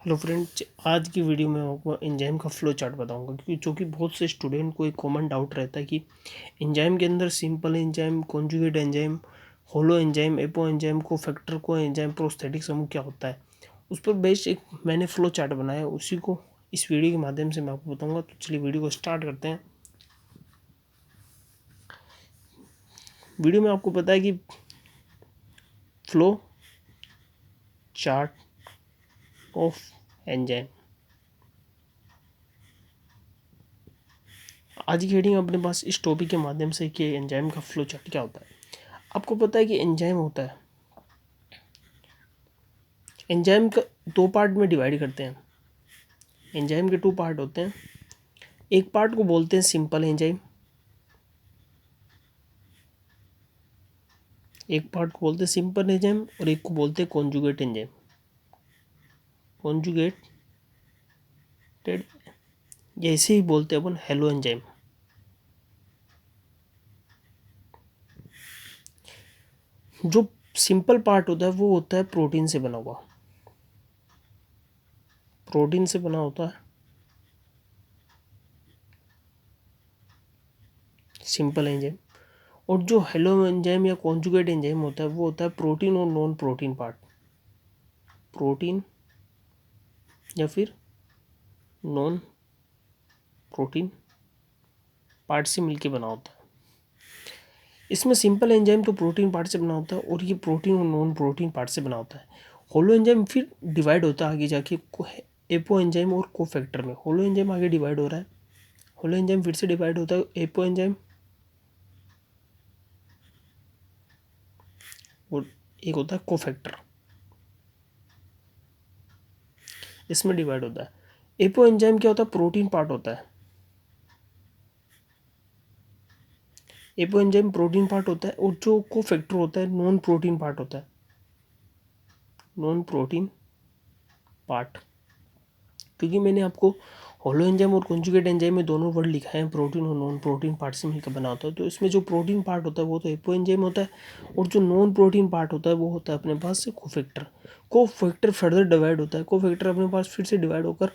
Hello friends, आज की video में आपको एंजाइम का फ्लो चार्ट बताऊंगा क्योंकि बहुत से स्टूडेंट को एक कॉमन डाउट रहता है कि एंजाइम के अंदर simple enzyme, conjugate enzyme, holo enzyme, apo enzyme, cofactor, को एंजाइम, प्रोस्थेटिक समूह क्या होता है। उस पर बेस्ड एक मैंने फ्लो चार्ट बनाया है, उसी को इस वीडियो के माध्यम से मैं आपको बताऊँगा। तो चलिए वीडियो को स्टार्ट करते हैं। वीडियो में आपको पता है कि फ्लो चार्ट ऑफ एंजाइम, आज की हेडिंग अपने पास इस टॉपिक के माध्यम से कि एंजाइम का फ्लो चार्ट क्या होता है। आपको पता है कि एंजाइम होता है, एंजाइम का दो पार्ट में डिवाइड करते हैं। एंजाइम के टू पार्ट होते हैं। एक पार्ट को बोलते हैं सिंपल एंजाइम, एक पार्ट को बोलते हैं सिंपल एंजाइम और एक को बोलते हैं कॉन्जुगेट एंजाइम। कॉन्जुगेटेड, जैसे ही बोलते हैं अपन हेलो एंजाइम। जो सिंपल पार्ट होता है वो होता है प्रोटीन से बना हुआ, प्रोटीन से बना होता है सिंपल एंजाइम। और जो हेलो एंजाइम या कॉन्जुगेट एंजाइम होता है वो होता है प्रोटीन और नॉन प्रोटीन पार्ट, प्रोटीन या फिर नॉन प्रोटीन पार्ट से मिलके बना होता है। इसमें सिंपल एंजाइम तो प्रोटीन पार्ट से बना होता है और ये प्रोटीन और नॉन प्रोटीन पार्ट से बना होता है। होलो एंजाइम फिर डिवाइड होता है आगे जाके एपो एंजाइम और कोफैक्टर में। होलो एंजाइम आगे डिवाइड हो रहा है, होलो एंजाइम फिर से डिवाइड होता है एपो एंजाइम और एक होता है कोफैक्टर, इसमें डिवाइड होता है। एपो एंजाइम क्या होता है, प्रोटीन पार्ट होता है। एपो एंजाइम प्रोटीन पार्ट होता है और जो कोफैक्टर होता है नॉन प्रोटीन पार्ट होता है, नॉन प्रोटीन पार्ट। क्योंकि मैंने आपको होलो एंजाइम और कॉन्जुगेट एंजाइम में दोनों वर्ड लिखा है, प्रोटीन और नॉन प्रोटीन पार्ट से मिलकर बना होता है। तो इसमें जो प्रोटीन पार्ट होता है वो तो एपो एंजाइम होता है और जो नॉन प्रोटीन पार्ट होता है वो होता है अपने पास से कोफैक्टर। कोफैक्टर फर्दर डिवाइड होता है, कोफैक्टर अपने पास फिर से डिवाइड होकर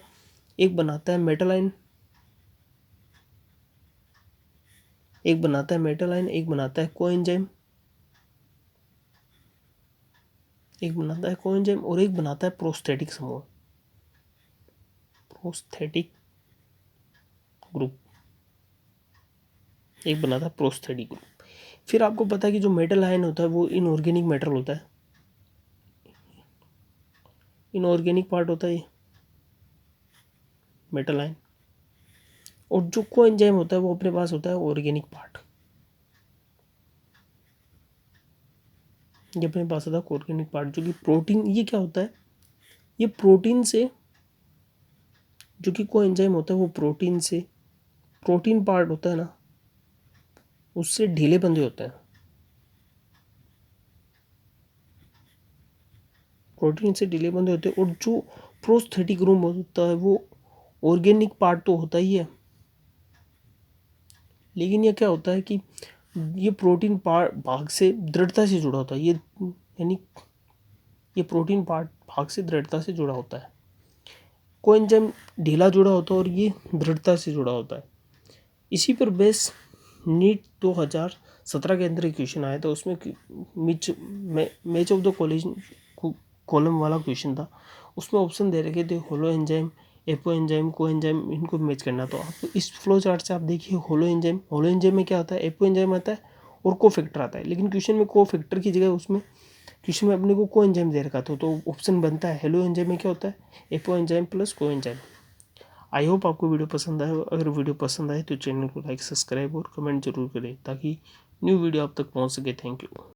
एक बनाता है मेटालाइन, एक बनाता है मेटालाइन, एक बनाता है कोएंजाइम, एक बनाता है कोएंजाइम और एक बनाता है प्रोस्थेटिक समूह, प्रोस्थेटिक ग्रुप, एक बनाता है प्रोस्थेटिक ग्रुप। फिर आपको पता है कि जो मेटल आयन होता है वो इनऑर्गेनिक मैटर होता है, इनऑर्गेनिक पार्ट होता है ये मेटल आयन। और जो कोएंजाइम होता है वो अपने पास होता है ऑर्गेनिक पार्ट, ये अपने पास होता है ऑर्गेनिक पार्ट जो कि प्रोटीन, ये क्या होता है, ये प्रोटीन से, जो कि कोएंजाइम होता है वो प्रोटीन से, प्रोटीन पार्ट होता है ना, उससे ढीले बंधे होते हैं, प्रोटीन से ढीले बंधे होते हैं। और जो प्रोस्थेटिक ग्रुप होता है वो ऑर्गेनिक पार्ट तो होता ही है, लेकिन ये क्या होता है कि ये प्रोटीन पार्ट भाग से दृढ़ता से जुड़ा होता है, ये यानी ये प्रोटीन पार्ट भाग से दृढ़ता से जुड़ा होता है। कोएंजाइम ढीला जुड़ा होता है और ये दृढ़ता से जुड़ा होता है। इसी पर बेस नीट 2017 के अंदर एक क्वेश्चन आया था, उसमें match of the college column वाला क्वेश्चन था। उसमें ऑप्शन दे रखे थे होलो एंजाइम, एपो एंजाइम, को एंजाइम, इनको मैच करना। तो आप इस फ्लो चार्ट से आप देखिए होलो एंजाइम में क्या आता है, एपो एंजाइम आता है और कोफैक्टर आता है। लेकिन क्वेश्चन में कोफैक्टर की जगह उसमें क्वेश्चन में अपने को को एंजाइम दे रखा था, तो ऑप्शन बनता है हेलो एंजाइम में क्या होता है, एपो एंजाइम प्लस को एंजाइम। आई होप आपको वीडियो पसंद आए। अगर वीडियो पसंद आए तो चैनल को लाइक, सब्सक्राइब और कमेंट जरूर करें ताकि न्यू वीडियो आप तक पहुंच सके। Thank you.